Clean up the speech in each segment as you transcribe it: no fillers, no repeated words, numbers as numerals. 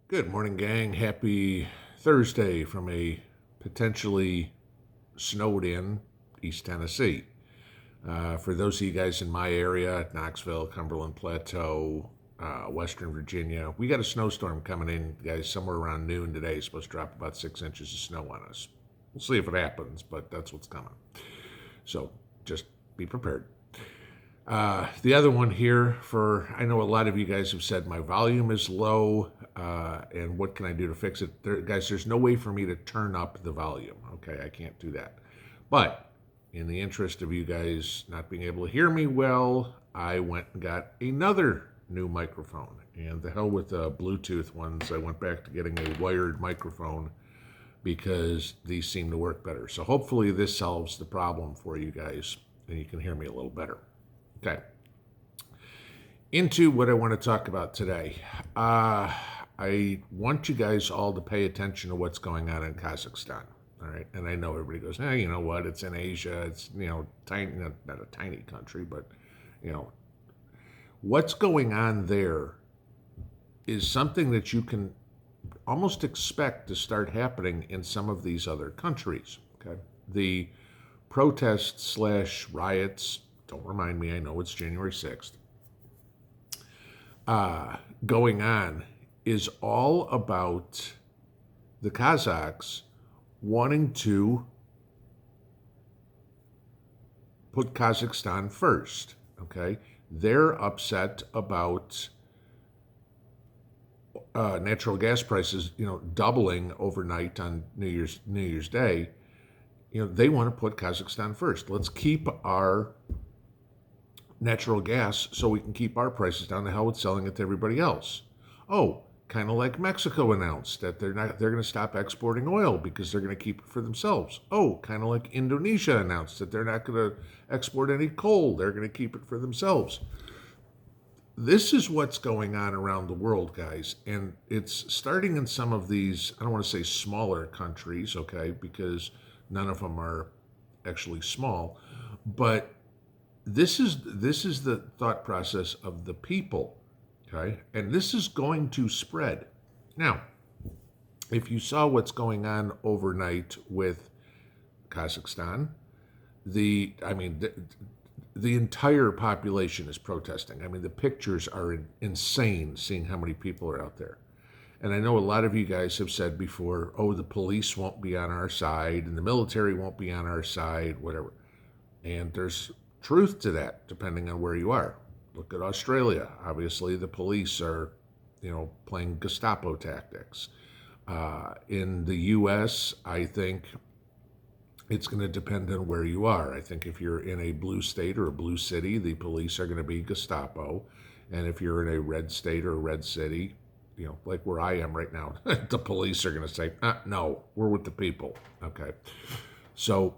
Good morning, gang. Happy Thursday from a potentially snowed in East Tennessee. For those of you guys in my area, Knoxville, Cumberland Plateau, Western Virginia, we got a snowstorm coming in, guys, somewhere around noon today. It's supposed to drop about 6 inches of snow on us. We'll see if it happens, but that's what's coming. So just be prepared. The other one here I know a lot of you guys have said my volume is low, and what can I do to fix it? Guys, there's no way for me to turn up the volume. Okay, I can't do that. But in the interest of you guys not being able to hear me well, I went and got another new microphone. And the hell with the Bluetooth ones, I went back to getting a wired microphone because these seem to work better. So hopefully this solves the problem for you guys and you can hear me a little better. Okay. Into what I want to talk about today. I want you guys all to pay attention to what's going on in Kazakhstan. All right. And I know everybody goes, you know what? It's in Asia. It's, tiny, not a tiny country, but, what's going on there is something that you can almost expect to start happening in some of these other countries. Okay. The protests / riots, don't remind me, I know it's January 6th, going on is all about the Kazakhs wanting to put Kazakhstan first, okay? They're upset about natural gas prices, doubling overnight on New Year's Day. They want to put Kazakhstan first. Let's keep our natural gas so we can keep our prices down. The hell with selling it to everybody else. Oh, kind of like Mexico announced that they're going to stop exporting oil because they're going to keep it for themselves. Oh, kind of like Indonesia announced that they're not going to export any coal. They're going to keep it for themselves. This is what's going on around the world, guys. And it's starting in some of these, I don't want to say smaller countries, okay, because none of them are actually small, but this is the thought process of the people, okay? And this is going to spread. Now, if you saw what's going on overnight with Kazakhstan, the entire population is protesting. I mean, the pictures are insane seeing how many people are out there. And I know a lot of you guys have said before, the police won't be on our side and the military won't be on our side, whatever. And there's truth to that, depending on where you are. Look at Australia. Obviously, the police are, playing Gestapo tactics. In the U.S., I think it's going to depend on where you are. I think if you're in a blue state or a blue city, the police are going to be Gestapo. And if you're in a red state or a red city, like where I am right now, the police are going to say, no, we're with the people. Okay. So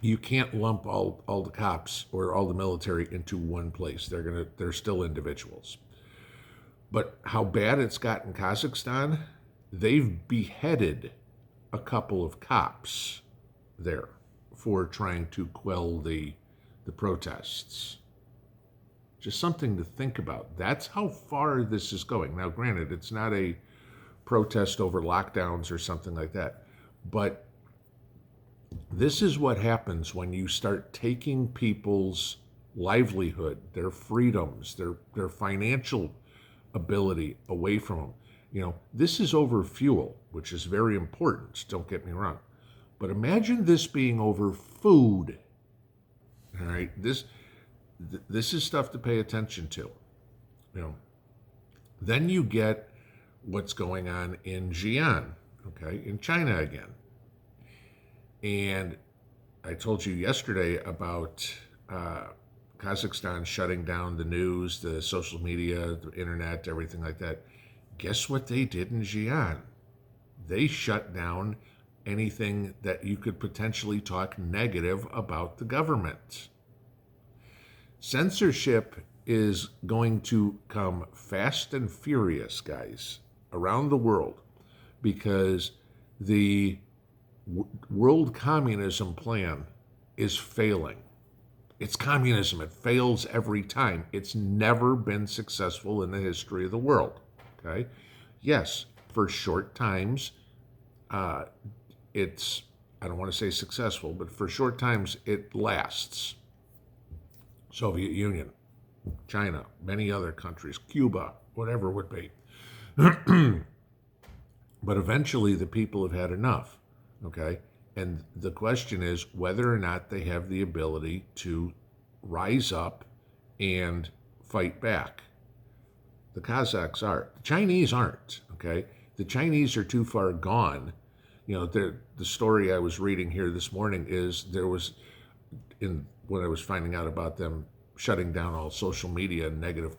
you can't lump all the cops or all the military into one place. They're still individuals. But how bad it's got in Kazakhstan, they've beheaded a couple of cops there for trying to quell the protests. Just something to think about. That's how far this is going. Now, granted, it's not a protest over lockdowns or something like that, but this is what happens when you start taking people's livelihood, their freedoms, their financial ability away from them. This is over fuel, which is very important, don't get me wrong. But imagine this being over food. All right, this is stuff to pay attention to. Then you get what's going on in Xi'an, okay, in China again. And I told you yesterday about Kazakhstan shutting down the news, the social media, the internet, everything like that. Guess what they did in Xi'an? They shut down anything that you could potentially talk negative about the government. Censorship is going to come fast and furious, guys, around the world because the world communism plan is failing. It's communism. It fails every time. It's never been successful in the history of the world. Okay? yes, for short times, it's, I don't want to say successful, but for short times it lasts. Soviet Union, China, many other countries, Cuba, whatever it would be. But eventually the people have had enough, okay? And the question is whether or not they have the ability to rise up and fight back. The Kazakhs are. The Chinese aren't, okay? The Chinese are too far gone. You know, the story I was reading here this morning is there was, when I was finding out about them shutting down all social media and negative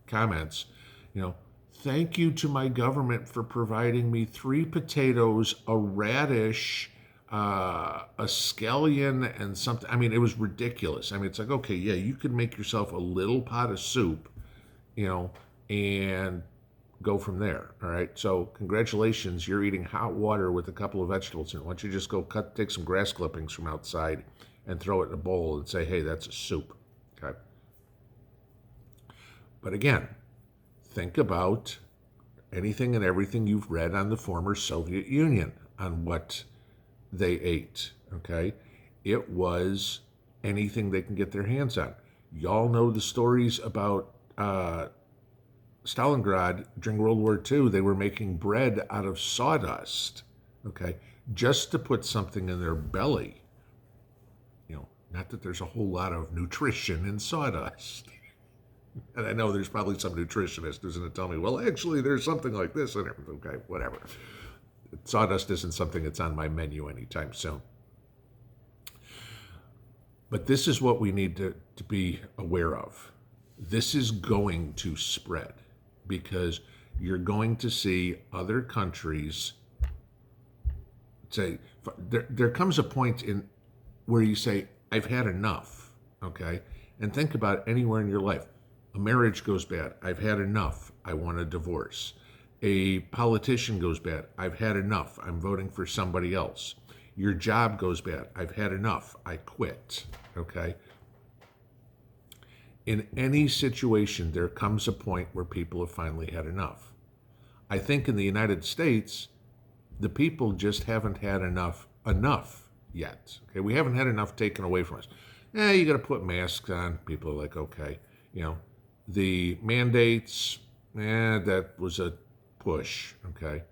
comments, you know, thank you to my government for providing me 3 potatoes, a radish, a scallion, and something. I mean, it was ridiculous. I mean, it's like, okay, yeah, you could make yourself a little pot of soup, you know, and go from there. All right. So congratulations, you're eating hot water with a couple of vegetables in it. Why don't you just go take some grass clippings from outside and throw it in a bowl and say, hey, that's a soup. Okay. But again, think about anything and everything you've read on the former Soviet Union, on what they ate, okay? It was anything they can get their hands on. Y'all know the stories about Stalingrad during World War II. They were making bread out of sawdust, okay, just to put something in their belly. You know, not that there's a whole lot of nutrition in sawdust. And I know there's probably some nutritionist who's going to tell me, well, actually, there's something like this in it. Okay, whatever. Sawdust isn't something that's on my menu anytime soon. But this is what we need to be aware of. This is going to spread because you're going to see other countries say, there comes a point in where you say, I've had enough, okay? And think about anywhere in your life. A marriage goes bad. I've had enough. I want a divorce. A politician goes bad. I've had enough. I'm voting for somebody else. Your job goes bad. I've had enough. I quit. Okay? In any situation, there comes a point where people have finally had enough. I think in the United States, the people just haven't had enough yet. Okay? We haven't had enough taken away from us. You got to put masks on. People are like, okay, you know. The mandates, that was a push, okay?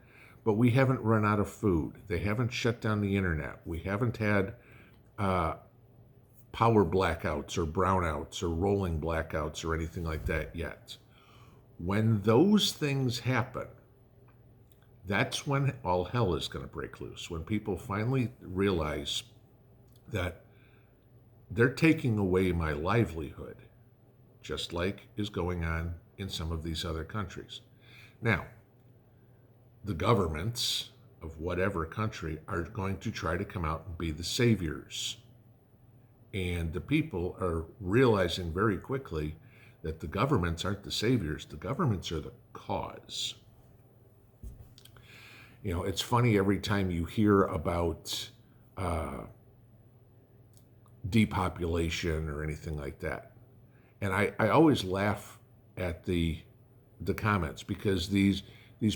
But we haven't run out of food. They haven't shut down the internet. We haven't had power blackouts or brownouts or rolling blackouts or anything like that yet. When those things happen, that's when all hell is going to break loose. When people finally realize that they're taking away my livelihood, just like is going on in some of these other countries. Now, the governments of whatever country are going to try to come out and be the saviors. And the people are realizing very quickly that the governments aren't the saviors. The governments are the cause. You know, it's funny every time you hear about depopulation or anything like that. And I always laugh at the comments because these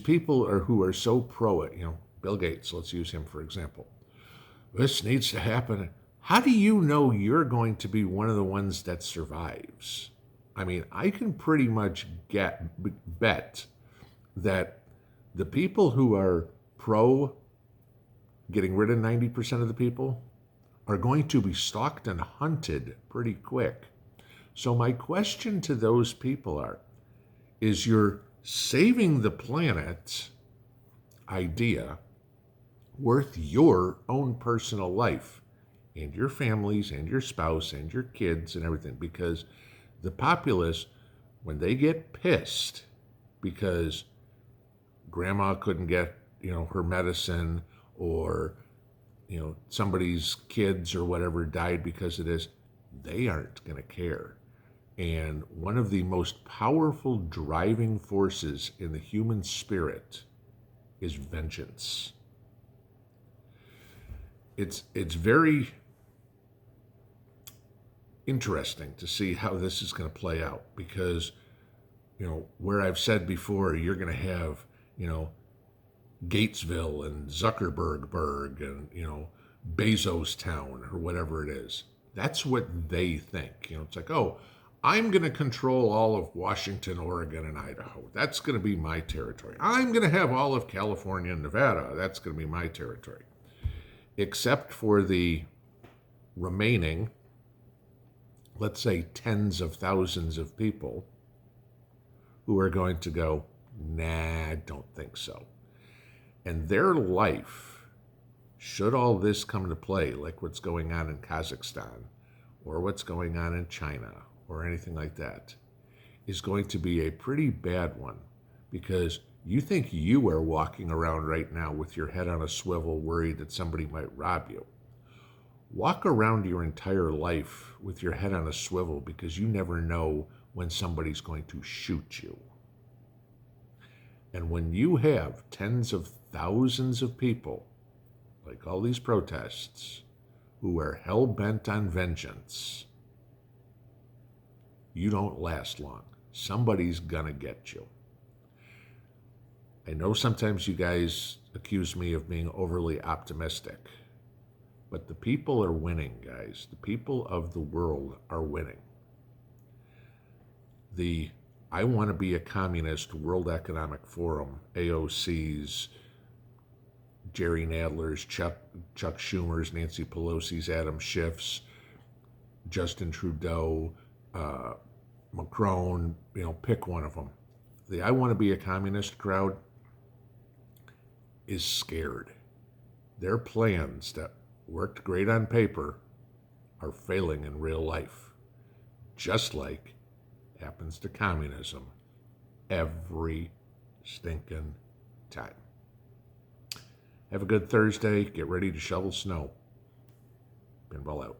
people who are so pro it, you know, Bill Gates, let's use him for example. This needs to happen. How do you know you're going to be one of the ones that survives? I mean, I can pretty much bet that the people who are pro getting rid of 90% of the people are going to be stalked and hunted pretty quick. So my question to those people is your saving the planet idea worth your own personal life and your families and your spouse and your kids and everything? Because the populace, when they get pissed because grandma couldn't get, you know, her medicine, or, you know, somebody's kids or whatever died because of this, they aren't going to care. And one of the most powerful driving forces in the human spirit is vengeance. It's very interesting to see how this is going to play out because, you know, where I've said before, you're going to have, Gatesville and Zuckerbergburg and, Bezos Town or whatever it is. That's what they think. It's like, oh, I'm going to control all of Washington, Oregon, and Idaho. That's going to be my territory. I'm going to have all of California and Nevada. That's going to be my territory. Except for the remaining, let's say, tens of thousands of people who are going to go, nah, don't think so. And their life, should all this come to play, like what's going on in Kazakhstan or what's going on in China or anything like that, is going to be a pretty bad one, because you think you are walking around right now with your head on a swivel worried that somebody might rob you. Walk around your entire life with your head on a swivel because you never know when somebody's going to shoot you. And when you have tens of thousands of people, like all these protests, who are hell-bent on vengeance, you don't last long. Somebody's gonna get you. I know sometimes you guys accuse me of being overly optimistic, but the people are winning, guys. The people of the world are winning. The I want to be a communist World Economic Forum, AOC's, Jerry Nadler's, Chuck Schumer's, Nancy Pelosi's, Adam Schiff's, Justin Trudeau, Macron, pick one of them. The I want to be a communist crowd is scared. Their plans that worked great on paper are failing in real life, just like happens to communism every stinking time. Have a good Thursday. Get ready to shovel snow. Pinball out.